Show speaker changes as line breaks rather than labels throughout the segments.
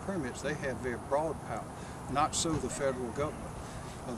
permits, they have very broad power. Not so the federal government.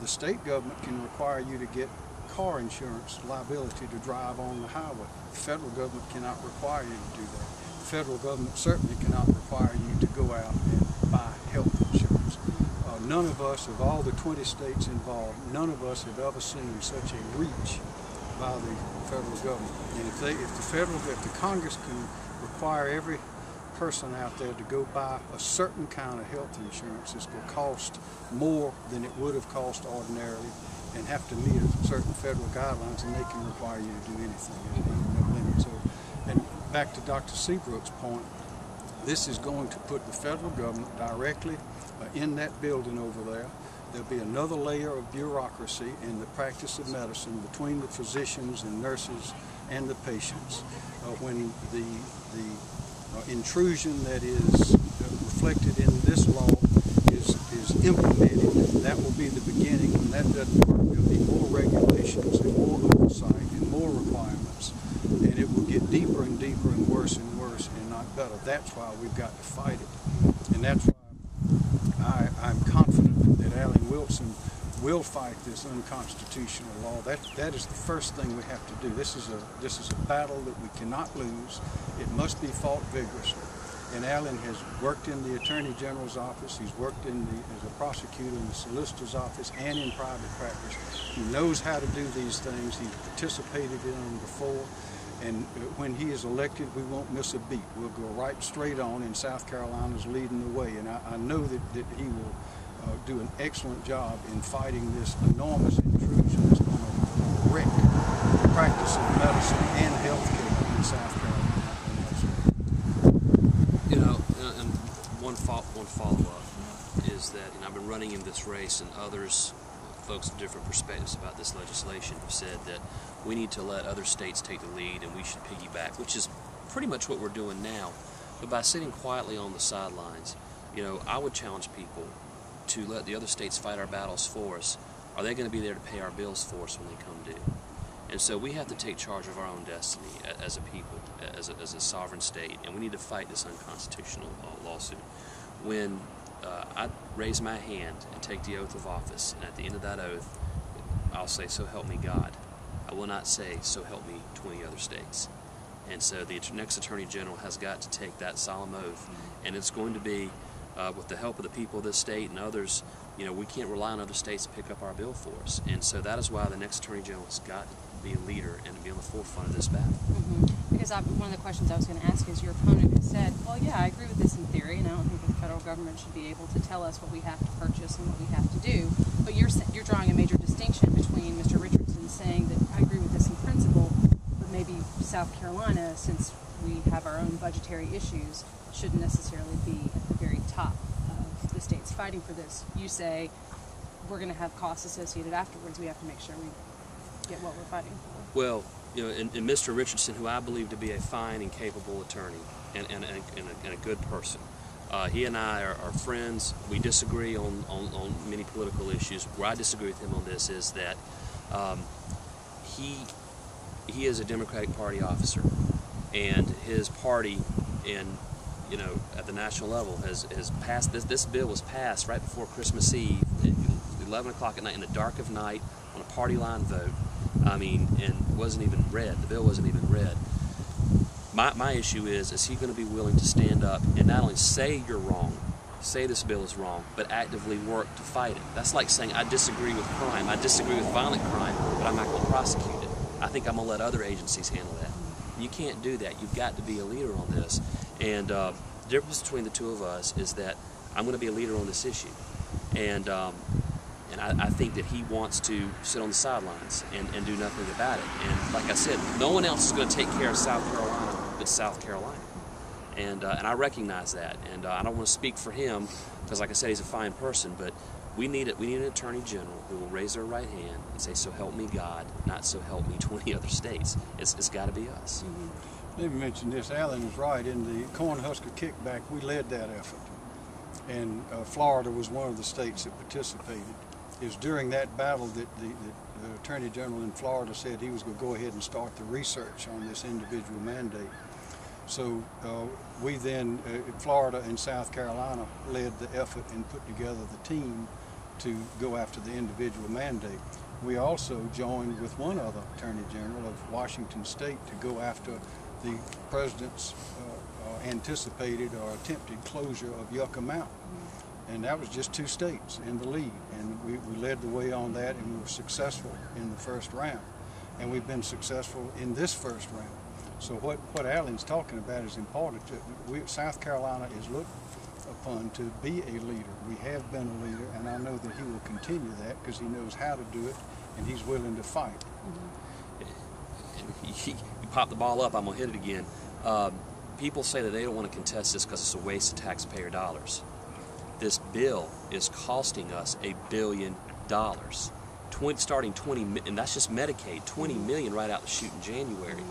The state government can require you to get car insurance liability to drive on the highway. The federal government cannot require you to do that. The federal government certainly cannot require you to go out and buy health insurance. None of us, of all the 20 states involved, none of us have ever seen such a reach by the federal government. And if the Congress can require every person out there to go buy a certain kind of health insurance, it's going to cost more than it would have cost ordinarily, and have to meet certain federal guidelines, and they can require you to do anything. No limit. So, and back to Dr. Seabrook's point, this is going to put the federal government directly in that building over there. There'll be another layer of bureaucracy in the practice of medicine between the physicians and nurses and the patients. When the intrusion that is reflected in this law is implemented, that will be the beginning. When that doesn't work, there'll be more regulations and more oversight and more requirements, and it will get deeper and deeper and worse and not better. That's why we've got to fight it, and that's why I'm confident that Alan Wilson will fight this unconstitutional law. That is the first thing we have to do. This is a battle that we cannot lose. It must be fought vigorously. And Alan has worked in the Attorney General's office. He's worked as a prosecutor in the solicitor's office and in private practice. He knows how to do these things. He's participated in them before. And when he is elected, we won't miss a beat. We'll go right straight on, and South Carolina's leading the way. And I know that he will do an excellent job in fighting this enormous intrusion that's going to wreck the practice of medicine and health care in South Carolina.
You know, and one follow-up is that, I've been running in this race, and others, folks with different perspectives about this legislation, have said that we need to let other states take the lead and we should piggyback, which is pretty much what we're doing now. But by sitting quietly on the sidelines, I would challenge people to let the other states fight our battles for us. Are they going to be there to pay our bills for us when they come due? And so we have to take charge of our own destiny as a people, as a sovereign state, and we need to fight this unconstitutional lawsuit. When I raise my hand and take the oath of office, and at the end of that oath, I'll say, "So help me God." I will not say, "So help me 20 other states." And so the next Attorney General has got to take that solemn oath, and it's going to be with the help of the people of this state and others. We can't rely on other states to pick up our bill for us. And so that is why the next Attorney General has got to be a leader and to be on the forefront of this battle.
Because one of the questions I was going to ask is, your opponent has said, well, yeah, I agree with this in theory, and I don't think the federal government should be able to tell us what we have to purchase and what we have to do. But you're drawing a major distinction between Mr. Richardson saying that I agree with this in principle, but maybe South Carolina, since we have our own budgetary issues, shouldn't necessarily be at the very top of the states fighting for this. You say we're going to have costs associated afterwards. We have to make sure we get what we're fighting for.
Well, and Mr. Richardson, who I believe to be a fine and capable attorney and a good person, he and I are friends. We disagree on many political issues. Where I disagree with him on this is that he is a Democratic Party officer, and his party at the national level has passed this bill was passed right before Christmas Eve, at 11 o'clock at night, in the dark of night, on a party line vote. And wasn't even read. The bill wasn't even read. My issue is he going to be willing to stand up and not only say you're wrong, say this bill is wrong, but actively work to fight it? That's like saying, I disagree with crime, I disagree with violent crime, but I'm not going to prosecute it. I think I'm going to let other agencies handle that. You can't do that. You've got to be a leader on this. And the difference between the two of us is that I'm going to be a leader on this issue. And I think that he wants to sit on the sidelines and do nothing about it. And like I said, no one else is going to take care of South Carolina but South Carolina. And I recognize that. And I don't want to speak for him because, like I said, he's a fine person. But we need an Attorney General who will raise their right hand and say, "So help me God," not "So help me 20 other states." It's got to be us.
Let me mention this. Alan was right. In the Cornhusker kickback, we led that effort. And Florida was one of the states that participated. It was during that battle that the Attorney General in Florida said he was going to go ahead and start the research on this individual mandate. So we then, Florida and South Carolina, led the effort and put together the team to go after the individual mandate. We also joined with one other Attorney General of Washington State to go after the President's anticipated or attempted closure of Yucca Mountain. And that was just 2 states in the lead. And we led the way on that, and we were successful in the first round. And we've been successful in this first round. So what Alan's talking about is important. South Carolina is looked upon to be a leader. We have been a leader, and I know that he will continue that because he knows how to do it, and he's willing to fight.
You pop the ball up, I'm going to hit it again. People say that they don't want to contest this because it's a waste of taxpayer dollars. This bill is costing us $1 billion. Starting 20, and that's just Medicaid, 20 million right out the chute in January.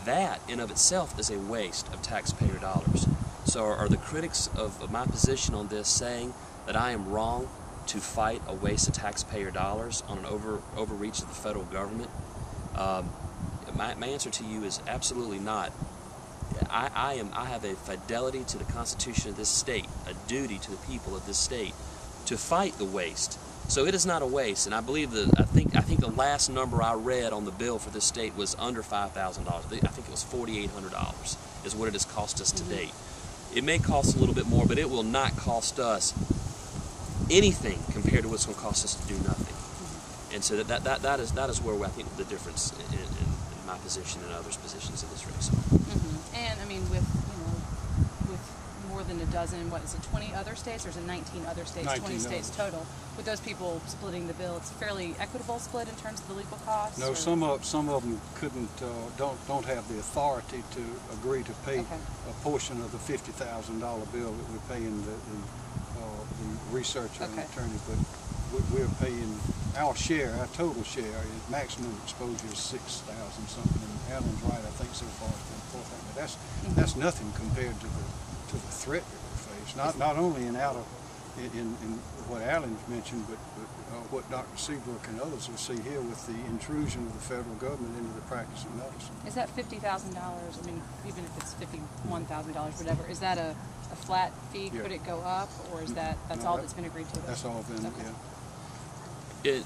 That in of itself is a waste of taxpayer dollars. So are the critics of my position on this saying that I am wrong to fight a waste of taxpayer dollars on an overreach of the federal government? My answer to you is absolutely not. I have a fidelity to the Constitution of this state, a duty to the people of this state to fight the waste. So it is not a waste, and I believe that I think the last number I read on the bill for this state was under $5,000. I think it was $4,800 is what it has cost us to date. It may cost a little bit more, but it will not cost us anything compared to what's going to cost us to do nothing. And so that is where I think the difference in my position and others' positions in this race.
And I mean, with more than a dozen, what is it, 20 other states, or is it 19 other states, 20 states total? With those people splitting the bill, it's a fairly equitable split in terms of the legal costs? No,
some of them couldn't, don't have the authority to agree to pay a portion of the $50,000 bill that we're paying the researcher and attorney, but we're paying our share, our total share, is maximum exposure is 6,000 something, and Alan's right, I think so far it's been 4,000, but that's nothing compared to the threat that we face. Not only in what Alan's mentioned, but what Dr. Seabrook and others will see here with the intrusion of the federal government into the practice of medicine.
Is that $50,000? I mean, even if it's $51,000, whatever, is that a flat fee? Could it go up, or is that's all that's been agreed to?
That's all been,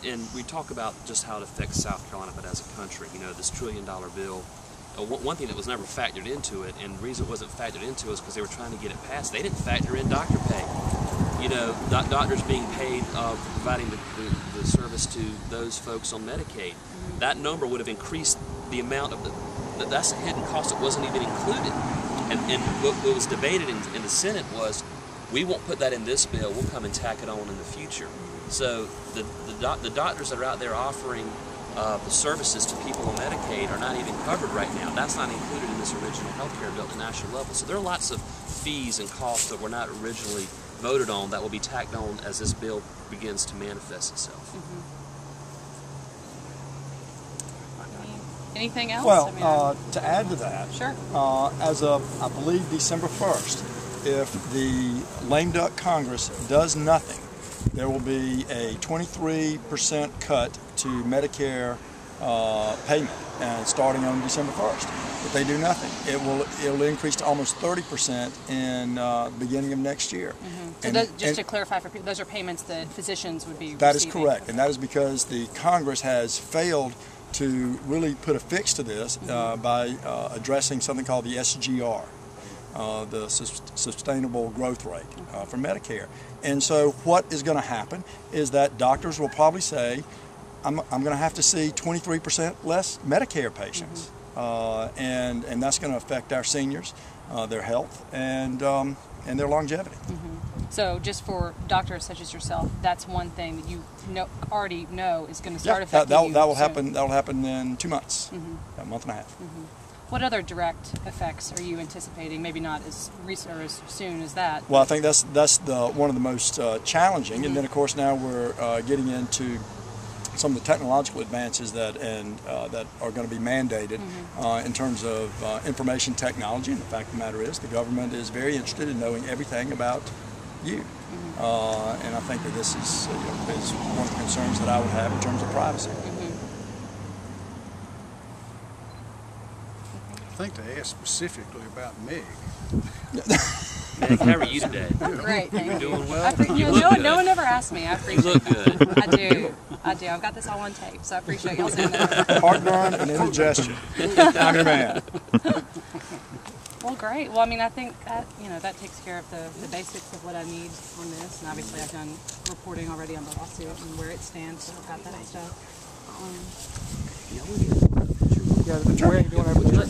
And we talk about just how it affects South Carolina, but as a country, you know, this $1 trillion bill. One thing that was never factored into it, and the reason it wasn't factored into it is because they were trying to get it passed. They didn't factor in doctor pay. You know, doctors being paid for providing the service to those folks on Medicaid. That number would have increased the amount of that's a hidden cost that wasn't even included. And what was debated in the Senate was, we won't put that in this bill, we'll come and tack it on in the future. So the doctors that are out there offering the services to people on Medicaid are not even covered right now. That's not included in this original health care bill at the national level. So there are lots of fees and costs that were not originally voted on that will be tacked on as this bill begins to manifest itself.
Anything else?
Well, to add to that,
sure.
As of, I believe, December 1st, if the lame duck Congress does nothing, there will be a 23% cut to Medicare payment, and starting on December 1st. If they do nothing, it'll increase to almost 30% in the beginning of next year.
So just to clarify for people, those are payments that physicians would be
That
receiving.
is correct, and that is because the Congress has failed to really put a fix to this by addressing something called the SGR, the Sustainable Growth Rate for Medicare. And so what is going to happen is that doctors will probably say, I'm going to have to see 23% less Medicare patients, and that's going to affect our seniors, their health, and their longevity.
So just for doctors such as yourself, that's one thing that you already know is going to start affecting you.
That will happen. That will happen in 2 months, a month and a half.
What other direct effects are you anticipating? Maybe not as recent or as soon as that.
Well, I think that's one of the most challenging. And then, of course, now we're getting into some of the technological advances that are going to be mandated in terms of information technology. And the fact of the matter is, the government is very interested in knowing everything about you. And I think that this is one of the concerns that I would have in terms of privacy.
think they asked specifically about Meg.
Meg, how are you today?
I'm great, thank you.
Doing well?
No one ever asked me. I appreciate
You look good.
I do. I've got this all on tape, so I appreciate y'all saying that.
Heartburn and indigestion. I'm your man.
Well, great. Well, I mean, I think that, that takes care of the basics of what I need on this, and obviously I've done reporting already on the lawsuit and where it stands, so I've got that stuff.
Yeah, the way you're doing everything.